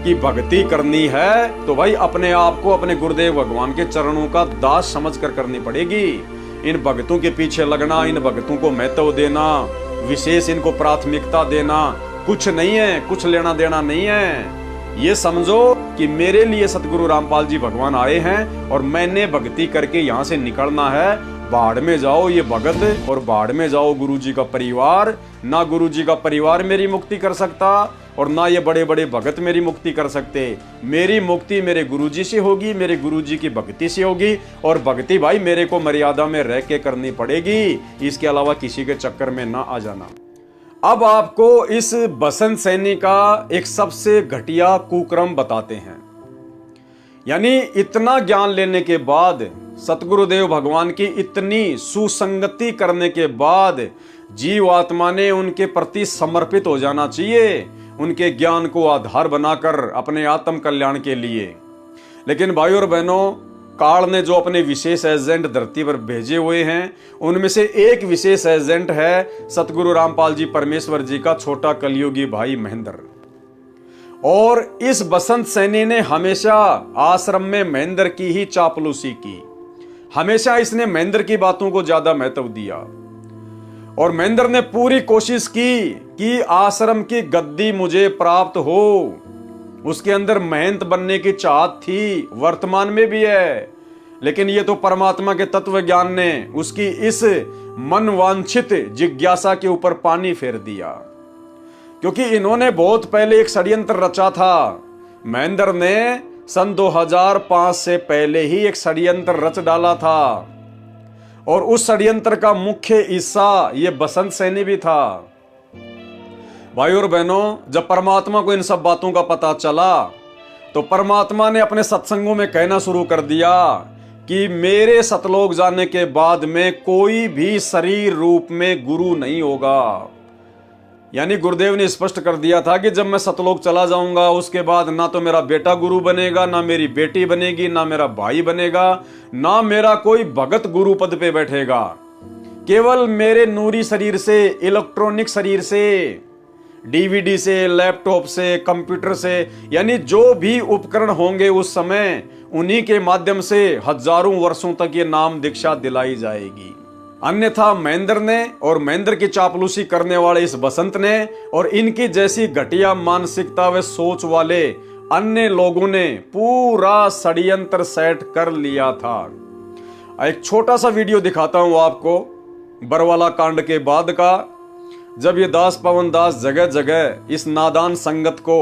कि भक्ति करनी है तो भाई अपने आप को अपने गुरुदेव भगवान के चरणों का दास समझकर करनी पड़ेगी। इन भक्तों के पीछे लगना, इन भक्तों को महत्व देना, विशेष इनको प्राथमिकता देना कुछ नहीं है, कुछ लेना देना नहीं है। ये समझो कि मेरे लिए सतगुरु रामपाल जी भगवान आए हैं और मैंने भक्ति करके यहाँ से निकलना है। बाढ़ में जाओ ये भगत और बाढ़ में जाओ गुरुजी का परिवार। ना गुरुजी का परिवार मेरी मुक्ति कर सकता और ना ये बड़े बड़े भगत मेरी मुक्ति कर सकते। मेरी मुक्ति मेरे गुरुजी से होगी, मेरे गुरुजी की भक्ति से होगी। और भक्ति भाई मेरे को मर्यादा में रह के करनी पड़ेगी, इसके अलावा किसी के चक्कर में ना आ जाना। अब आपको इस बसंत सैनी का एक सबसे घटिया कुक्रम बताते हैं। यानी इतना ज्ञान लेने के बाद, सतगुरुदेव भगवान की इतनी सुसंगति करने के बाद जीव आत्मा ने उनके प्रति समर्पित हो जाना चाहिए, उनके ज्ञान को आधार बनाकर अपने आत्म कल्याण के लिए। लेकिन भाई और बहनों, काल ने जो अपने विशेष एजेंट धरती पर भेजे हुए हैं, उनमें से एक विशेष एजेंट है सतगुरु रामपाल जी परमेश्वर जी का छोटा कलयुगी भाई महेंद्र। और इस बसंत सैनी ने हमेशा आश्रम में महेंद्र की ही चापलूसी की। हमेशा इसने महेंद्र की बातों को ज्यादा महत्व दिया और महेंद्र ने पूरी कोशिश की कि आश्रम की गद्दी मुझे प्राप्त हो। उसके अंदर महंत बनने की चाहत थी, वर्तमान में भी है। लेकिन ये तो परमात्मा के तत्व ज्ञान ने उसकी इस मन वांछित जिज्ञासा के ऊपर पानी फेर दिया, क्योंकि इन्होंने बहुत पहले एक षड्यंत्र रचा था। महेंद्र ने सन 2005 से पहले ही एक षड्यंत्र रच डाला था और उस षड्यंत्र का मुख्य हिस्सा ये बसंत सैनी भी था। भाई और बहनों, जब परमात्मा को इन सब बातों का पता चला तो परमात्मा ने अपने सत्संगों में कहना शुरू कर दिया कि मेरे सतलोक जाने के बाद में कोई भी शरीर रूप में गुरु नहीं होगा। यानी गुरुदेव ने स्पष्ट कर दिया था कि जब मैं सतलोक चला जाऊंगा उसके बाद ना तो मेरा बेटा गुरु बनेगा, ना मेरी बेटी बनेगी, ना मेरा भाई बनेगा, ना मेरा कोई भगत गुरु पद पे बैठेगा। केवल मेरे नूरी शरीर से, इलेक्ट्रॉनिक शरीर से, डीवीडी से, लैपटॉप से, कंप्यूटर से, यानी जो भी उपकरण होंगे उस समय, उन्हीं के माध्यम से हजारों वर्षों तक ये नाम दीक्षा दिलाई जाएगी। अन्यथा महेंद्र ने और महेंद्र की चापलूसी करने वाले इस बसंत ने और इनकी जैसी घटिया मानसिकता व सोच वाले अन्य लोगों ने पूरा षड्यंत्र सेट कर लिया था। एक छोटा सा वीडियो दिखाता हूं आपको बरवाला कांड के बाद का, जब ये दास पवन दास जगह जगह इस नादान संगत को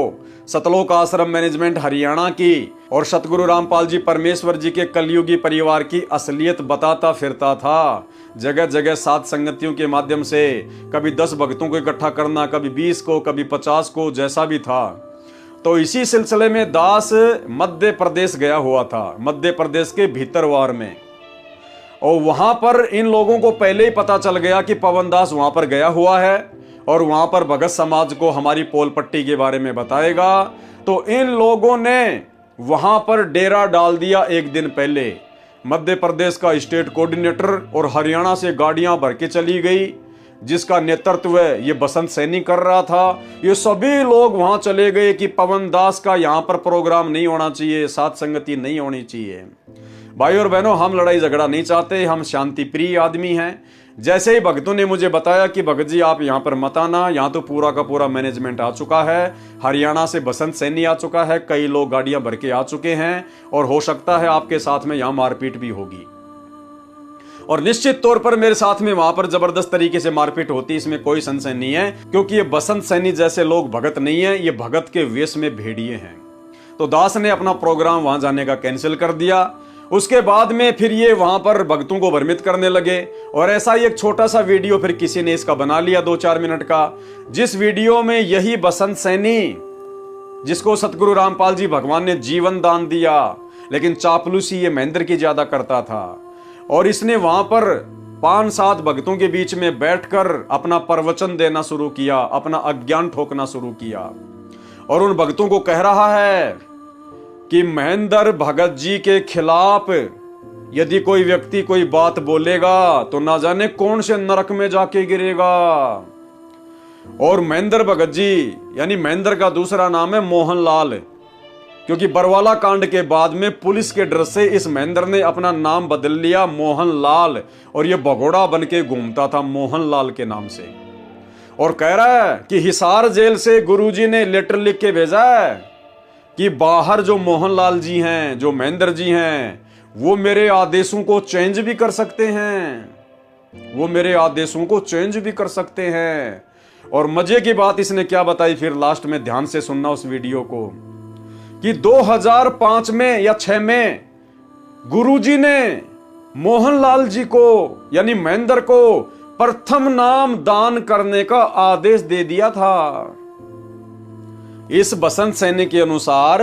सतलोक आश्रम मैनेजमेंट हरियाणा की और सतगुरु रामपाल जी परमेश्वर जी के कलयुगी परिवार की असलियत बताता फिरता था। जगह जगह सात संगतियों के माध्यम से कभी 10 भक्तों को इकट्ठा करना, कभी 20 को, कभी 50 को, जैसा भी था। तो इसी सिलसिले में दास मध्य प्रदेश गया हुआ था, मध्य प्रदेश के भीतरवार में। और वहां पर इन लोगों को पहले ही पता चल गया कि पवन दास वहां पर गया हुआ है और वहां पर भगत समाज को हमारी पोल पट्टी के बारे में बताएगा। तो इन लोगों ने वहां पर डेरा डाल दिया एक दिन पहले। मध्य प्रदेश का स्टेट कोऑर्डिनेटर और हरियाणा से गाड़ियां भर के चली गई, जिसका नेतृत्व ये बसंत सैनी कर रहा था। ये सभी लोग वहां चले गए कि पवन दास का यहां पर प्रोग्राम नहीं होना चाहिए, साथ संगति नहीं होनी चाहिए। भाई और बहनों, हम लड़ाई झगड़ा नहीं चाहते, हम शांति प्रिय आदमी हैं। जैसे ही भक्तों ने मुझे बताया कि भगत जी आप यहाँ पर मत आना, यहाँ तो पूरा का पूरा मैनेजमेंट आ चुका है, हरियाणा से बसंत सैनी आ चुका है, कई लोग गाड़ियां भर के आ चुके हैं और हो सकता है आपके साथ में यहाँ मारपीट भी होगी। और निश्चित तौर पर मेरे साथ में वहां पर जबरदस्त तरीके से मारपीट होती, इसमें कोई संशय नहीं है, क्योंकि ये बसंत सैनी जैसे लोग भगत नहीं है, ये भगत के वेश में भेड़िए हैं। तो दास ने अपना प्रोग्राम वहां जाने का कैंसिल कर दिया। उसके बाद में फिर ये वहां पर भक्तों को भ्रमित करने लगे और ऐसा ही एक छोटा सा वीडियो फिर किसी ने इसका बना लिया 2-4 मिनट का, जिस वीडियो में यही बसंत सैनी, जिसको सतगुरु रामपाल जी भगवान ने जीवन दान दिया, लेकिन चापलूसी ये महेंद्र की ज्यादा करता था। और इसने वहां पर 5-7 भक्तों के बीच में बैठकर अपना प्रवचन देना शुरू किया, अपना अज्ञान ठोकना शुरू किया और उन भक्तों को कह रहा है कि महेंद्र भगत जी के खिलाफ यदि कोई व्यक्ति कोई बात बोलेगा तो ना जाने कौन से नरक में जाके गिरेगा। और महेंद्र भगत जी, यानी महेंद्र का दूसरा नाम है मोहनलाल, क्योंकि बरवाला कांड के बाद में पुलिस के डर से इस महेंद्र ने अपना नाम बदल लिया मोहनलाल, और ये भगोड़ा बन के घूमता था मोहनलाल के नाम से। और कह रहा है कि हिसार जेल से गुरुजी ने लेटर लिख के भेजा है कि बाहर जो मोहनलाल जी हैं, जो महेंद्र जी हैं, वो मेरे आदेशों को चेंज भी कर सकते हैं, वो मेरे आदेशों को चेंज भी कर सकते हैं। और मजे की बात इसने क्या बताई फिर लास्ट में, ध्यान से सुनना उस वीडियो को, कि 2005 में या 6 में गुरुजी ने मोहनलाल जी को यानी महेंद्र को प्रथम नाम दान करने का आदेश दे दिया था। इस बसंत सैनी के अनुसार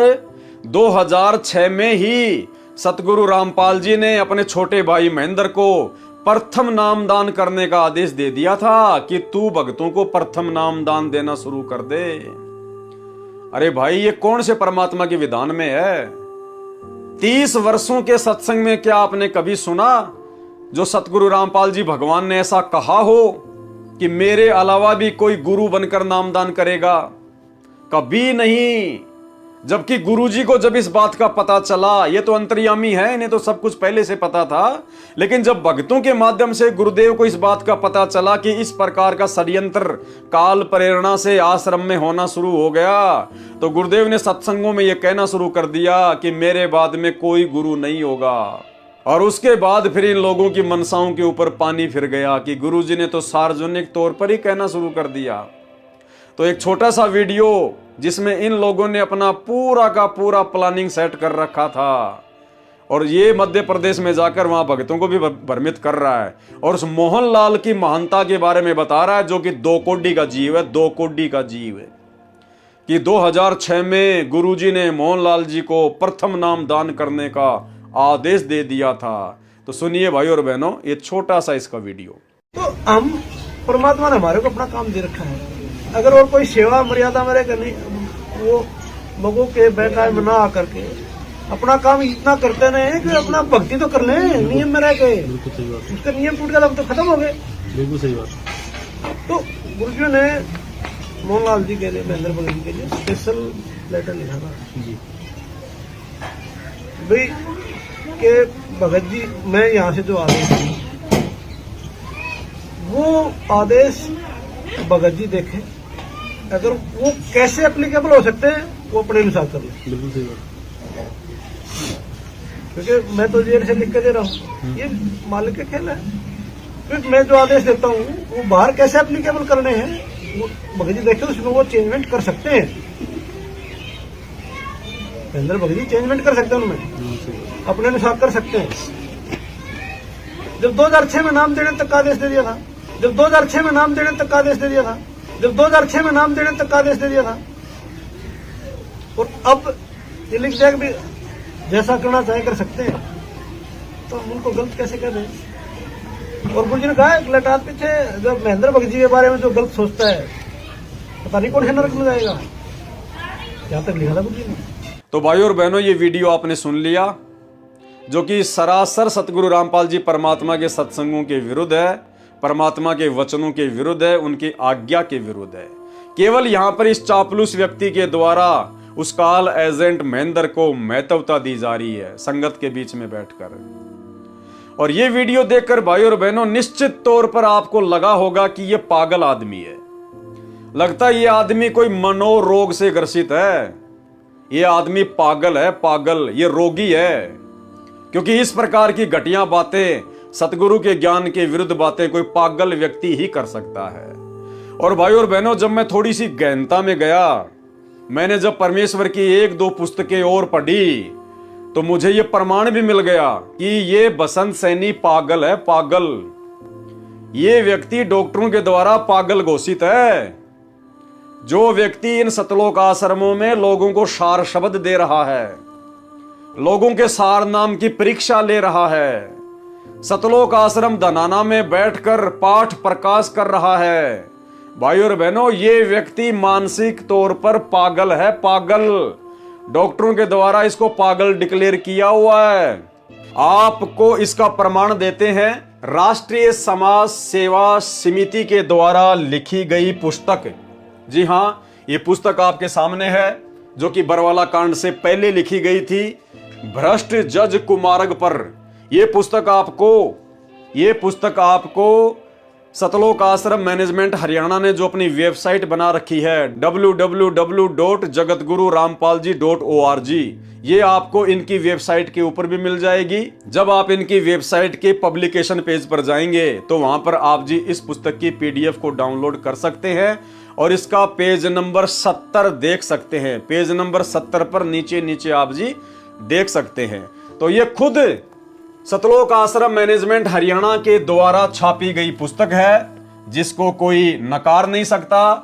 2006 में ही सतगुरु रामपाल जी ने अपने छोटे भाई महेंद्र को प्रथम नाम दान करने का आदेश दे दिया था कि तू भक्तों को प्रथम नाम दान देना शुरू कर दे। अरे भाई, ये कौन से परमात्मा के विधान में है? 30 वर्षों के सत्संग में क्या आपने कभी सुना जो सतगुरु रामपाल जी भगवान ने ऐसा कहा हो कि मेरे अलावा भी कोई गुरु बनकर नामदान करेगा? कभी नहीं। जबकि गुरुजी को जब इस बात का पता चला, ये तो अंतर्यामी है, इन्हें तो सब कुछ पहले से पता था, लेकिन जब भक्तों के माध्यम से गुरुदेव को इस बात का पता चला कि इस प्रकार का षड्यंत्र काल प्रेरणा से आश्रम में होना शुरू हो गया, तो गुरुदेव ने सत्संगों में यह कहना शुरू कर दिया कि मेरे बाद में कोई गुरु नहीं होगा। और उसके बाद फिर इन लोगों की मनसाओं के ऊपर पानी फिर गया कि गुरुजी ने तो सार्वजनिक तौर पर ही कहना शुरू कर दिया। तो एक छोटा सा वीडियो जिसमें इन लोगों ने अपना पूरा का पूरा प्लानिंग सेट कर रखा था, और ये मध्य प्रदेश में जाकर वहां भक्तों को भी भ्रमित कर रहा है, और उस मोहनलाल की महानता के बारे में बता रहा है, जो कि 2 कोड़ी का जीव है, 2 कोड़ी का जीव है, कि 2006 में गुरुजी ने मोहनलाल जी को प्रथम नाम दान करने का आदेश दे दिया था। तो सुनिए भाई और बहनों, ये छोटा सा इसका वीडियो। तो हम परमात्मा ने हमारे को अपना काम दे रखा है, अगर और कोई सेवा मर्यादा मेरे करनी, वो लोगों के बैठा में ना आकर के अपना काम इतना करते रहे कि अपना भक्ति तो कर ले, नियम में रह के। उसका नियम टूट गया तो खत्म हो गए। बिल्कुल सही बात। तो गुरुजी ने मोहनलाल जी के लिए, महेंद्र भगत जी के लिए स्पेशल लेटर लिखा था भाई के भगत जी, मैं यहाँ से जो आदेश हूँ वो आदेश भगत जी देखें, अगर वो कैसे एप्लीकेबल हो सकते हैं वो अपने अनुसार कर ले। बिल्कुल सही बात। क्योंकि मैं तो जेल से लिख के दे रहा हूँ, ये मालिक का खेल है। फिर मैं जो आदेश देता हूँ वो बाहर कैसे एप्लीकेबल करने हैं वो भगत जी देखे, उसमें वो चेंजमेंट कर सकते हैं। अंदर भगत जी चेंजमेंट कर सकते हैं, उनमें अपने अनुसार कर सकते हैं। जब 2006 में नाम देने तक का आदेश दे दिया था, जब 2006 में नाम देने तक का आदेश दे दिया था, जब 2006 में नाम देने तक का आदेश दे दिया था, और अब ये लिख दिया कि जैसा करना चाहे कर सकते हैं, तो हम उनको गलत कैसे कह दें? और गुरुजी ने कहा लटात पीछे जब महेंद्र भगत जी के बारे में जो गलत सोचता है, पता नहीं कौन से नरक में जाएगा। यहाँ तक लिखा था गुरुजी ने। तो भाई और बहनों, ये वीडियो आपने सुन लिया, जो कि सरासर सतगुरु रामपाल जी परमात्मा के सत्संगों के विरुद्ध है, परमात्मा के वचनों के विरुद्ध है, उनकी आज्ञा के विरुद्ध है। केवल यहां पर इस चापलूस व्यक्ति के द्वारा उस काल एजेंट महेंद्र को महत्वता दी जा रही है संगत के बीच में बैठकर। और ये वीडियो देखकर भाई और बहनों, निश्चित तौर पर आपको लगा होगा कि ये पागल आदमी है। लगता है ये आदमी कोई मनोरोग से ग्रसित है, ये आदमी पागल है, पागल, ये रोगी है। क्योंकि इस प्रकार की घटिया बातें, सतगुरु के ज्ञान के विरुद्ध बातें कोई पागल व्यक्ति ही कर सकता है। और भाई और बहनों, जब मैं थोड़ी सी गहनता में गया, मैंने जब परमेश्वर की 1-2 पुस्तकें और पढ़ी, तो मुझे ये प्रमाण भी मिल गया कि ये बसंत सैनी पागल है, पागल। ये व्यक्ति डॉक्टरों के द्वारा पागल घोषित है। जो व्यक्ति इन सतलोक आश्रमों में लोगों को सार शब्द दे रहा है, लोगों के सार नाम की परीक्षा ले रहा है, सतलोक आश्रम धनाना में बैठकर पाठ प्रकाश कर रहा है, भाई और बहनों, ये व्यक्ति मानसिक तौर पर पागल है, पागल। डॉक्टरों के द्वारा इसको पागल डिक्लेयर किया हुआ है। आपको इसका प्रमाण देते हैं राष्ट्रीय समाज सेवा समिति के द्वारा लिखी गई पुस्तक। जी हां, ये पुस्तक आपके सामने है, जो कि बरवाला कांड से पहले लिखी गई थी, भ्रष्ट जज कुमारग पर। ये पुस्तक आपको सतलोक आश्रम मैनेजमेंट हरियाणा ने जो अपनी वेबसाइट बना रखी है www.jagatgururampalji.org, ये आपको इनकी वेबसाइट के ऊपर भी मिल जाएगी। जब आप इनकी वेबसाइट के पब्लिकेशन पेज पर जाएंगे तो वहां पर आप जी इस पुस्तक की PDF को डाउनलोड कर सकते हैं और इसका पेज नंबर 70 देख सकते हैं। पेज नंबर 70 पर नीचे आप जी देख सकते हैं। तो ये खुद सतलोक आश्रम मैनेजमेंट हरियाणा के द्वारा छापी गई पुस्तक है, जिसको कोई नकार नहीं सकता।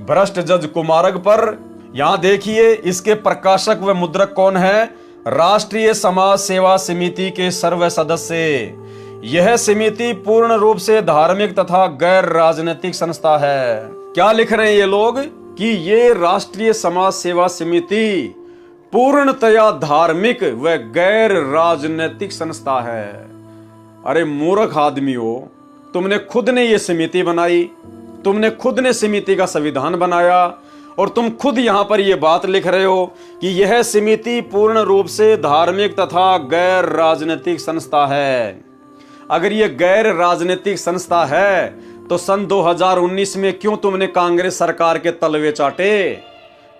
भ्रष्ट जज कुमारग पर। यहां देखिए इसके प्रकाशक व मुद्रक कौन है? राष्ट्रीय समाज सेवा समिति के सर्व सदस्य। यह समिति पूर्ण रूप से धार्मिक तथा गैर राजनीतिक संस्था है। क्या लिख रहे हैं ये लोग कि ये राष्ट्रीय समाज सेवा समिति पूर्णतया धार्मिक व गैर राजनीतिक संस्था है। अरे मूर्ख आदमियों, तुमने खुद ने ये समिति बनाई, तुमने खुद ने समिति का संविधान बनाया और तुम खुद यहां पर यह बात लिख रहे हो कि यह समिति पूर्ण रूप से धार्मिक तथा गैर राजनीतिक संस्था है। अगर यह गैर राजनीतिक संस्था है तो सन 2019 में क्यों तुमने कांग्रेस सरकार के तलवे चाटे?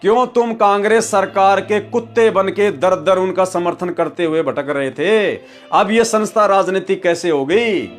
क्यों तुम कांग्रेस सरकार के कुत्ते बन के दर दर उनका समर्थन करते हुए भटक रहे थे? अब यह संस्था राजनीतिक कैसे हो गई?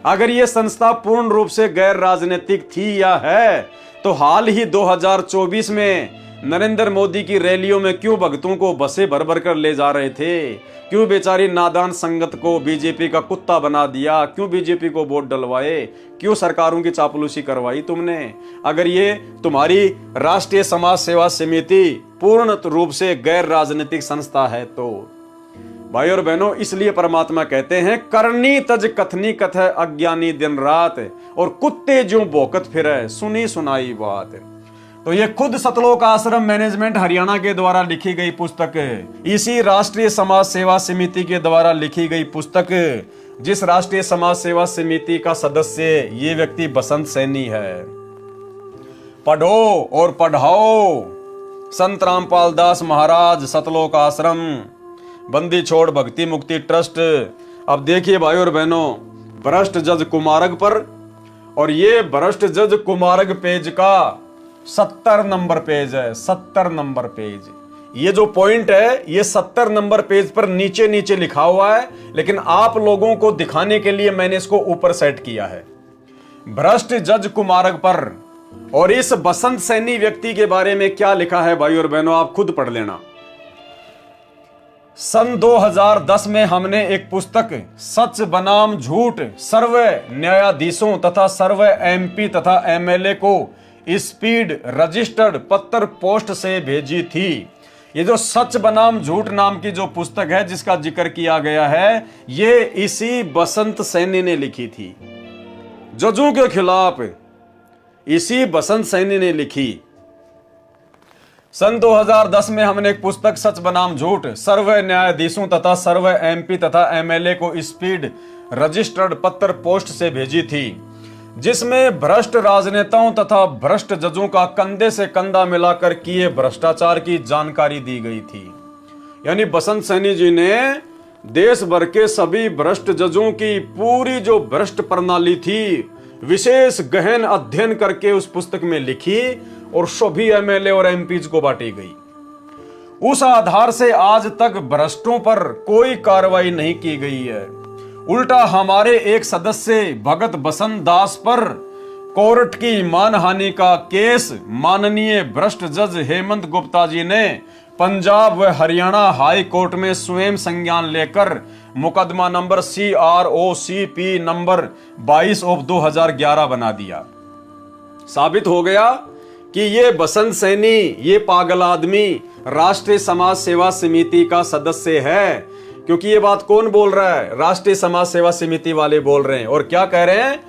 अगर यह संस्था पूर्ण रूप से गैर राजनीतिक थी या है तो हाल ही 2024 में नरेंद्र मोदी की रैलियों में क्यों भक्तों को बसें भर भर कर ले जा रहे थे? क्यों बेचारी नादान संगत को बीजेपी का कुत्ता बना दिया? क्यों बीजेपी को वोट डलवाए? क्यों सरकारों की चापलूसी करवाई तुमने? अगर ये तुम्हारी राष्ट्रीय समाज सेवा समिति पूर्ण रूप से गैर राजनीतिक संस्था है तो भाई और बहनों, इसलिए परमात्मा कहते हैं करनी तज कथनी कथ अज्ञानी दिन रात और कुत्ते जो भौंकत फिरे सुनी सुनाई बात। तो ये खुद सतलोक आश्रम मैनेजमेंट हरियाणा के द्वारा लिखी गई पुस्तक, इसी राष्ट्रीय समाज सेवा समिति के द्वारा लिखी गई पुस्तक, जिस राष्ट्रीय समाज सेवा समिति का सदस्य ये व्यक्ति बसंत सैनी है। पढ़ो और पढ़ाओ। संत रामपाल दास महाराज, सतलोक आश्रम, बंदी छोड़ भक्ति मुक्ति ट्रस्ट। अब देखिए भाई और बहनों, भ्रष्ट जज कुमारग पर, और ये भ्रष्ट जज कुमारग पेज का 70 नंबर पेज है। 70 नंबर पेज, ये जो पॉइंट है ये 70 नंबर पेज पर नीचे लिखा हुआ है, लेकिन आप लोगों को दिखाने के लिए मैंने इसको ऊपर सेट किया है। भ्रष्ट जज कुमारग पर और इस बसंत सैनी व्यक्ति के बारे में क्या लिखा है भाई और बहनों, आप खुद पढ़ लेना। सन 2010 में हमने एक पुस्तक सच बनाम झूठ सर्व न्यायाधीशों तथा सर्व MP तथा MLA को स्पीड रजिस्टर्ड पत्र पोस्ट से भेजी थी। ये जो सच बनाम झूठ नाम की जो पुस्तक है जिसका जिक्र किया गया है, ये इसी बसंत सैनी ने लिखी थी। जजों के खिलाफ इसी बसंत सैनी ने लिखी। सन 2010 में हमने एक पुस्तक सच बनाम झूठ सर्व न्यायाधीशों तथा सर्व MP तथा MLA को स्पीड रजिस्टर्ड पत्र पोस्ट से भेजी थी, जिसमें भ्रष्ट राजनेताओं तथा भ्रष्ट जजों का कंधे से कंधा मिलाकर किए भ्रष्टाचार की जानकारी दी गई थी। यानी बसंत सैनी जी ने देश भर के सभी भ्रष्ट जजों की पूरी जो भ्रष्ट प्रणाली थी विशेष गहन अध्ययन करके उस पुस्तक में लिखी और सभी MLA और MPs को बांटी गई। उस आधार से आज तक भ्रष्टों पर कोई कार्रवाई नहीं की गई है। उल्टा हमारे एक सदस्य भगत बसंत दास पर कोर्ट की मानहानि का केस माननीय भ्रष्ट जज हेमंत गुप्ता जी ने पंजाब व हरियाणा हाई कोर्ट में स्वयं संज्ञान लेकर मुकदमा नंबर CROCP नंबर 22/2011 बना दिया। साबित हो गया कि ये बसंत सैनी, ये पागल आदमी राष्ट्रीय समाज सेवा समिति का सदस्य है। क्योंकि ये बात कौन बोल रहा है? राष्ट्रीय समाज सेवा समिति वाले बोल रहे हैं। और क्या कह रहे हैं?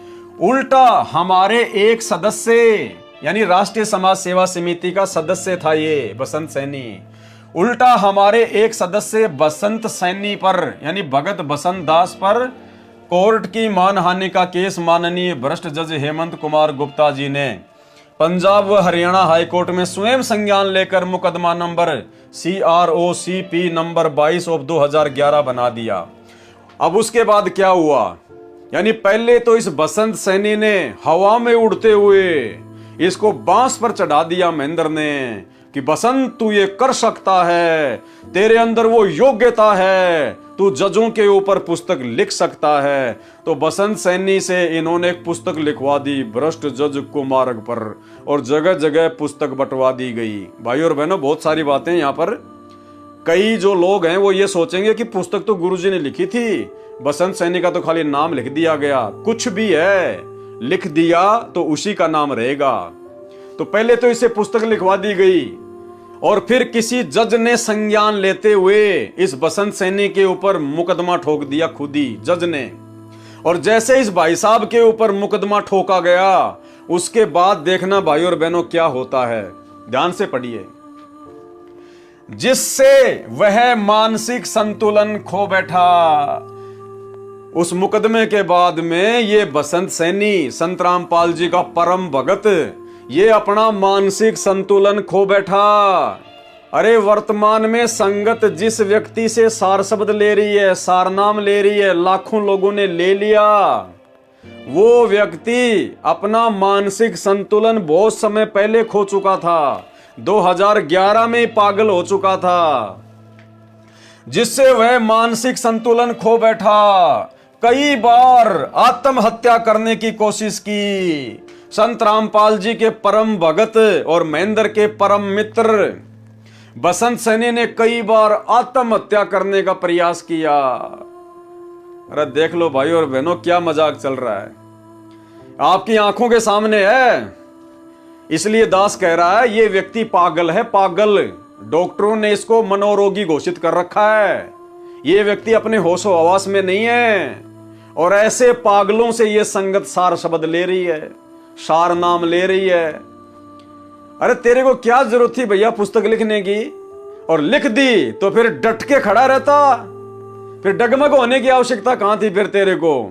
उल्टा हमारे एक सदस्य, यानी राष्ट्रीय समाज सेवा समिति का सदस्य था ये बसंत सैनी, उल्टा हमारे एक सदस्य बसंत सैनी पर यानी भगत बसंत दास पर कोर्ट की मानहानि का केस माननीय भ्रष्ट जज हेमंत कुमार गुप्ता जी ने पंजाब व हरियाणा हाईकोर्ट में स्वयं संज्ञान लेकर मुकदमा नंबर CROCP नंबर 22 ऑफ 2011 बना दिया। अब उसके बाद क्या हुआ, यानी पहले तो इस बसंत सैनी ने हवा में उड़ते हुए इसको बांस पर चढ़ा दिया महेंद्र ने कि बसंत तू ये कर सकता है, तेरे अंदर वो योग्यता है, तू जजों के ऊपर पुस्तक लिख सकता है। तो बसंत सैनी से इन्होंने एक पुस्तक लिखवा दी, भ्रष्ट जज कुमार्ग पर, और जगह जगह पुस्तक बंटवा दी गई। भाई और बहनों, बहुत सारी बातें यहाँ पर, कई जो लोग हैं वो ये सोचेंगे कि पुस्तक तो गुरुजी ने लिखी थी, बसंत सैनी का तो खाली नाम लिख दिया गया। कुछ भी है, लिख दिया तो उसी का नाम रहेगा। तो पहले तो इसे पुस्तक लिखवा दी गई, और फिर किसी जज ने संज्ञान लेते हुए इस बसंत सैनी के ऊपर मुकदमा ठोक दिया, खुद ही जज ने। और जैसे इस भाई साहब के ऊपर मुकदमा ठोका गया, उसके बाद देखना भाई और बहनों क्या होता है, ध्यान से पढ़िए। जिससे वह मानसिक संतुलन खो बैठा। उस मुकदमे के बाद में ये बसंत सैनी, संत रामपाल जी का परम भगत, ये अपना मानसिक संतुलन खो बैठा। अरे वर्तमान में संगत जिस व्यक्ति से सार शब्द ले रही है, सार नाम ले रही है, लाखों लोगों ने ले लिया, वो व्यक्ति अपना मानसिक संतुलन बहुत समय पहले खो चुका था, 2011 में पागल हो चुका था। जिससे वह मानसिक संतुलन खो बैठा, कई बार आत्महत्या करने की कोशिश की। संत रामपाल जी के परम भगत और महेंद्र के परम मित्र बसंत सैनी ने कई बार आत्महत्या करने का प्रयास किया। अरे देख लो भाई और बहनों, क्या मजाक चल रहा है, आपकी आंखों के सामने है। इसलिए दास कह रहा है ये व्यक्ति पागल है, पागल। डॉक्टरों ने इसको मनोरोगी घोषित कर रखा है। ये व्यक्ति अपने होशो हवास में नहीं है, और ऐसे पागलों से ये संगत सार शब्द ले रही है, सार नाम ले रही है। अरे तेरे को क्या जरूरत थी भैया पुस्तक लिखने की, और लिख दी तो फिर डट के खड़ा रहता, फिर डगमग होने की आवश्यकता कहां थी फिर तेरे को।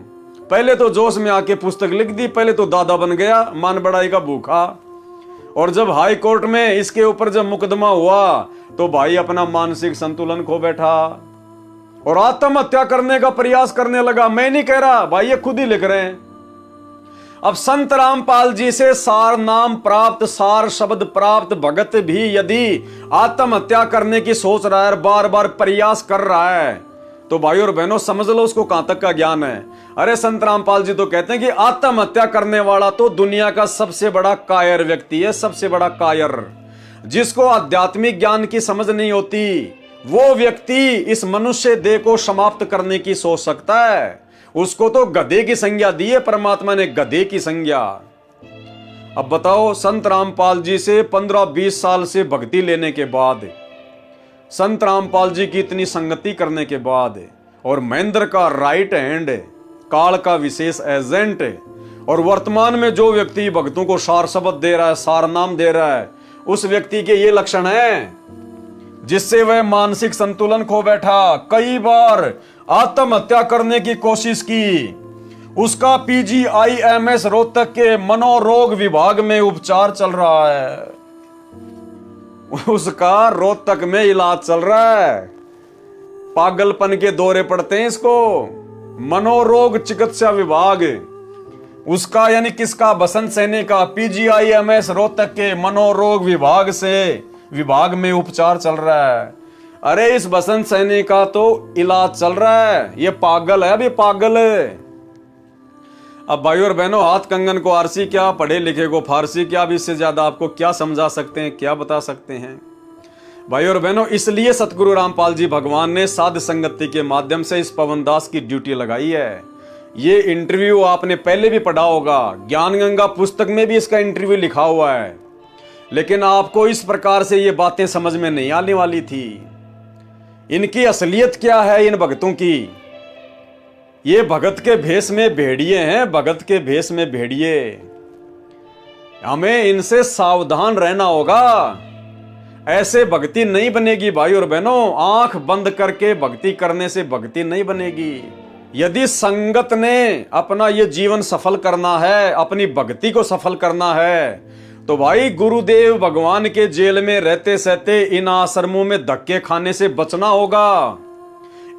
पहले तो जोश में आके पुस्तक लिख दी, पहले तो दादा बन गया, मान बढ़ाई का भूखा। और जब हाई कोर्ट में इसके ऊपर जब मुकदमा हुआ तो भाई अपना मानसिक संतुलन खो बैठा और आत्महत्या करने का प्रयास करने लगा। मैं नहीं कह रहा भाई, ये खुद ही लिख रहे हैं। अब संत रामपाल जी से सार नाम प्राप्त, सार शब्द प्राप्त भगत भी यदि आत्महत्या करने की सोच रहा है, बार बार प्रयास कर रहा है, तो भाई और बहनों समझ लो उसको कहां तक का ज्ञान है। अरे संत रामपाल जी तो कहते हैं कि आत्महत्या करने वाला तो दुनिया का सबसे बड़ा कायर व्यक्ति है, सबसे बड़ा कायर। जिसको आध्यात्मिक ज्ञान की समझ नहीं होती, वो व्यक्ति इस मनुष्य देह को समाप्त करने की सोच सकता है। उसको तो गधे की संज्ञा दी है परमात्मा ने, गधे की संज्ञा। अब बताओ, संत रामपाल जी से 15-20 साल से भक्ति लेने के बाद, संत रामपाल जी की इतनी संगति करने के बाद, और महेंद्र का राइट हैंड, काल का विशेष एजेंट, और वर्तमान में जो व्यक्ति भक्तों को सार शब्द दे रहा है, सार नाम दे रहा है, उस व्यक्ति के ये लक्षण हैं जिससे वह मानसिक संतुलन खो बैठा, कई बार आत्महत्या करने की कोशिश की। उसका PGIMS रोहतक के मनोरोग विभाग में उपचार चल रहा है, उसका रोहतक में इलाज चल रहा है। पागलपन के दौरे पड़ते हैं इसको, मनोरोग चिकित्सा विभाग उसका, यानी किसका, बसंत सैनी का PGIMS रोहतक के मनोरोग विभाग में उपचार चल रहा है। अरे इस बसंत सैनी का तो इलाज चल रहा है, ये पागल है, अभी पागल है। अब भाई और बहनों, हाथ कंगन को आरसी क्या, पढ़े लिखे को फारसी क्या, अब इससे ज्यादा आपको क्या समझा सकते हैं, क्या बता सकते हैं। भाई और बहनों, इसलिए सतगुरु रामपाल जी भगवान ने साध संगति के माध्यम से इस पवन दास की ड्यूटी लगाई है। ये इंटरव्यू आपने पहले भी पढ़ा होगा, ज्ञान गंगा पुस्तक में भी इसका इंटरव्यू लिखा हुआ है, लेकिन आपको इस प्रकार से ये बातें समझ में नहीं आने वाली थी। इनकी असलियत क्या है इन भगतों की। ये भगत के भेष में भेड़िए हैं, भगत के भेष में भेड़िए। हमें इनसे सावधान रहना होगा, ऐसे भक्ति नहीं बनेगी भाई और बहनों। आंख बंद करके भक्ति करने से भक्ति नहीं बनेगी। यदि संगत ने अपना ये जीवन सफल करना है, अपनी भक्ति को सफल करना है, तो भाई गुरुदेव भगवान के जेल में रहते सहते इन आश्रमों में धक्के खाने से बचना होगा।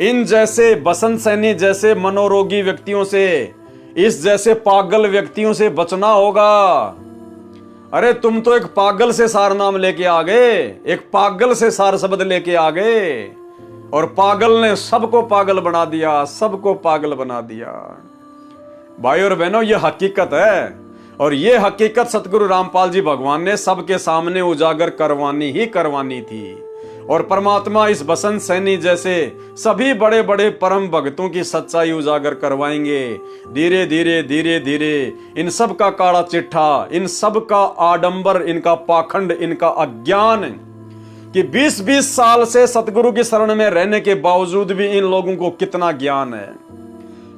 इन जैसे बसंत सैनी जैसे मनोरोगी व्यक्तियों से, इस जैसे पागल व्यक्तियों से बचना होगा। अरे तुम तो एक पागल से सार नाम लेके आ गए, एक पागल से सार शब्द लेके आ गए, और पागल ने सबको पागल बना दिया, सबको पागल बना दिया। भाई और बहनों, यह हकीकत है, और यह हकीकत सतगुरु रामपाल जी भगवान ने सबके सामने उजागर करवानी ही करवानी थी। और परमात्मा इस बसंत सैनी जैसे सभी बड़े बड़े परम भक्तों की सच्चाई उजागर करवाएंगे। धीरे धीरे धीरे धीरे इन सब का काला चिट्ठा, इन सब का आडंबर, इनका पाखंड, इनका अज्ञान कि 20-20 साल से सतगुरु की शरण में रहने के बावजूद भी इन लोगों को कितना ज्ञान है,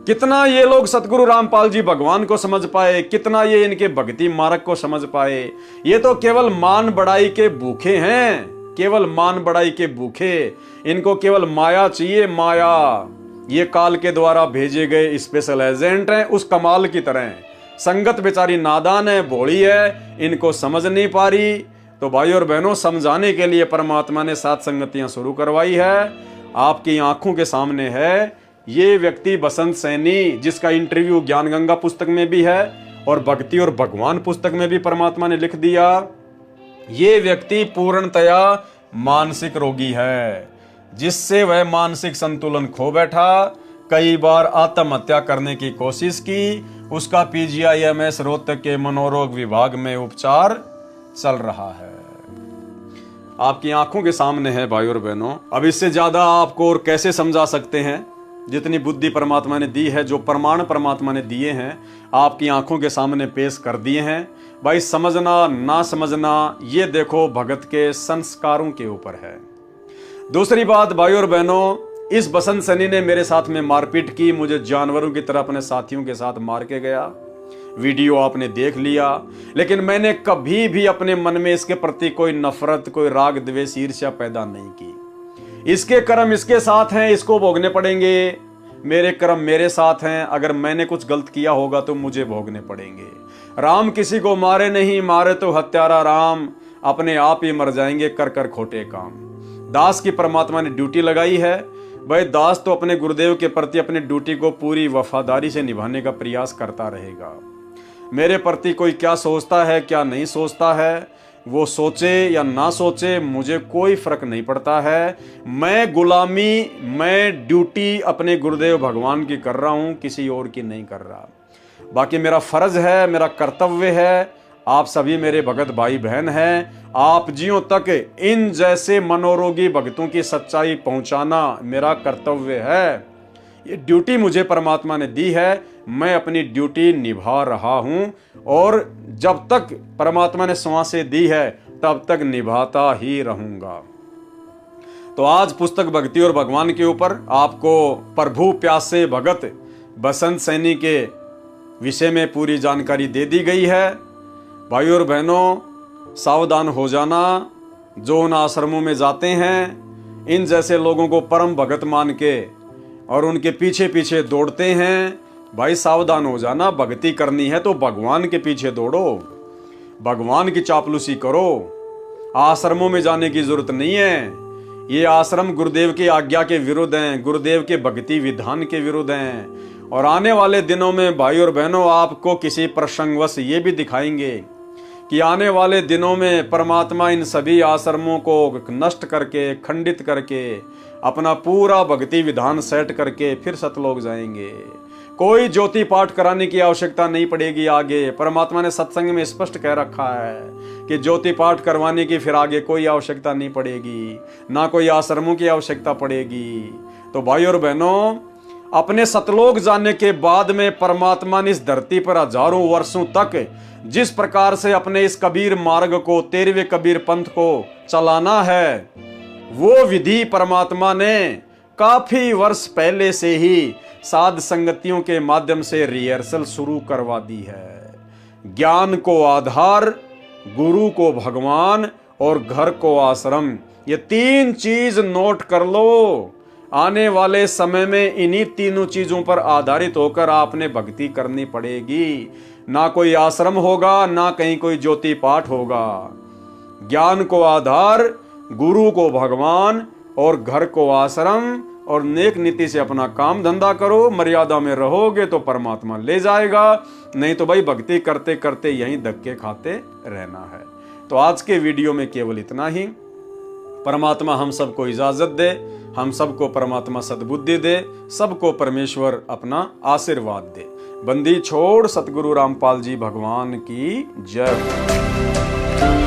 कितना ये लोग सतगुरु रामपाल जी भगवान को समझ पाए, कितना ये इनके भक्ति मार्ग को समझ पाए। ये तो केवल मान बढ़ाई के भूखे हैं, केवल मान बढ़ाई के भूखे। इनको केवल माया चाहिए, माया। ये काल के द्वारा भेजे गए स्पेशल एजेंट हैं, उस कमाल की तरह। संगत बेचारी नादान है, भोली है, इनको समझ नहीं पा रही। तो भाई और बहनों, समझाने के लिए परमात्मा ने 7 संगतियां शुरू करवाई है। आपकी आंखों के सामने है ये व्यक्ति बसंत सैनी, जिसका इंटरव्यू ज्ञान गंगा पुस्तक में भी है और भक्ति और भगवान पुस्तक में भी परमात्मा ने लिख दिया। ये व्यक्ति पूर्णतया मानसिक रोगी है, जिससे वह मानसिक संतुलन खो बैठा, कई बार आत्महत्या करने की कोशिश की। उसका PGIMS रोहतक के मनोरोग विभाग में उपचार चल रहा है। आपकी आंखों के सामने है भाई और बहनों। अब इससे ज्यादा आपको और कैसे समझा सकते हैं? जितनी बुद्धि परमात्मा ने दी है, जो प्रमाण परमात्मा ने दिए हैं, आपकी आंखों के सामने पेश कर दिए हैं। भाई समझना ना समझना, ये देखो भगत के संस्कारों के ऊपर है। दूसरी बात भाई और बहनों, इस बसंत सैनी ने मेरे साथ में मारपीट की, मुझे जानवरों की तरह अपने साथियों के साथ मार के गया। वीडियो आपने देख लिया, लेकिन मैंने कभी भी अपने मन में इसके प्रति कोई नफरत, कोई राग द्वेष, ईर्ष्या पैदा नहीं की। इसके कर्म इसके साथ हैं, इसको भोगने पड़ेंगे। मेरे कर्म मेरे साथ हैं, अगर मैंने कुछ गलत किया होगा तो मुझे भोगने पड़ेंगे। राम किसी को मारे नहीं, मारे तो हत्यारा राम, अपने आप ही मर जाएंगे कर कर खोटे काम। दास की परमात्मा ने ड्यूटी लगाई है। भाई दास तो अपने गुरुदेव के प्रति अपनी ड्यूटी को पूरी वफादारी से निभाने का प्रयास करता रहेगा। मेरे प्रति कोई क्या सोचता है, क्या नहीं सोचता है, वो सोचे या ना सोचे, मुझे कोई फर्क नहीं पड़ता है। मैं गुलामी, मैं ड्यूटी अपने गुरुदेव भगवान की कर रहा हूं, किसी और की नहीं कर रहा। बाकी मेरा फर्ज है, मेरा कर्तव्य है, आप सभी मेरे भगत भाई बहन हैं, आप जियों तक इन जैसे मनोरोगी भक्तों की सच्चाई पहुंचाना मेरा कर्तव्य है। ये ड्यूटी मुझे परमात्मा ने दी है, मैं अपनी ड्यूटी निभा रहा हूं, और जब तक परमात्मा ने सांसें दी है तब तक निभाता ही रहूंगा। तो आज पुस्तक भक्ति और भगवान के ऊपर आपको प्रभु प्यासे भगत बसंत सैनी के विषय में पूरी जानकारी दे दी गई है। भाई और बहनों, सावधान हो जाना। जो उन आश्रमों में जाते हैं, इन जैसे लोगों को परम भगत मान के और उनके पीछे पीछे दौड़ते हैं, भाई सावधान हो जाना। भक्ति करनी है तो भगवान के पीछे दौड़ो, भगवान की चापलूसी करो। आश्रमों में जाने की जरूरत नहीं है। ये आश्रम गुरुदेव की आज्ञा के विरुद्ध हैं, गुरुदेव के भक्ति विधान के विरुद्ध हैं। और आने वाले दिनों में भाई और बहनों, आपको किसी प्रसंगवश ये भी दिखाएंगे कि आने वाले दिनों में परमात्मा इन सभी आश्रमों को नष्ट करके, खंडित करके, अपना पूरा भक्ति विधान सेट करके फिर सतलोक जाएंगे। कोई ज्योति पाठ कराने की आवश्यकता नहीं पड़ेगी आगे। परमात्मा ने सत्संग में स्पष्ट कह रखा है कि ज्योति पाठ करवाने की फिर आगे कोई आवश्यकता नहीं पड़ेगी, ना कोई आश्रमों की आवश्यकता पड़ेगी। तो भाई और बहनों, अपने सतलोक जाने के बाद में परमात्मा ने इस धरती पर हजारों वर्षों तक जिस प्रकार से अपने इस कबीर मार्ग को, 13वें कबीर पंथ को चलाना है, वो विधि परमात्मा ने काफी वर्ष पहले से ही साध संगतियों के माध्यम से रिहर्सल शुरू करवा दी है। ज्ञान को आधार, गुरु को भगवान और घर को आश्रम, ये 3 चीज नोट कर लो। आने वाले समय में इन्हीं तीनों चीजों पर आधारित होकर आपने भक्ति करनी पड़ेगी। ना कोई आश्रम होगा, ना कहीं कोई ज्योति पाठ होगा। ज्ञान को आधार, गुरु को भगवान, और घर को आश्रम, और नेक नीति से अपना काम धंधा करो। मर्यादा में रहोगे तो परमात्मा ले जाएगा, नहीं तो भाई भक्ति करते करते यहीं धक्के खाते रहना है। तो आज के वीडियो में केवल इतना ही। परमात्मा हम सबको इजाजत दे, हम सबको परमात्मा सद्बुद्धि दे, सबको परमेश्वर अपना आशीर्वाद दे। बंदी छोड़ सतगुरु रामपाल जी भगवान की जय।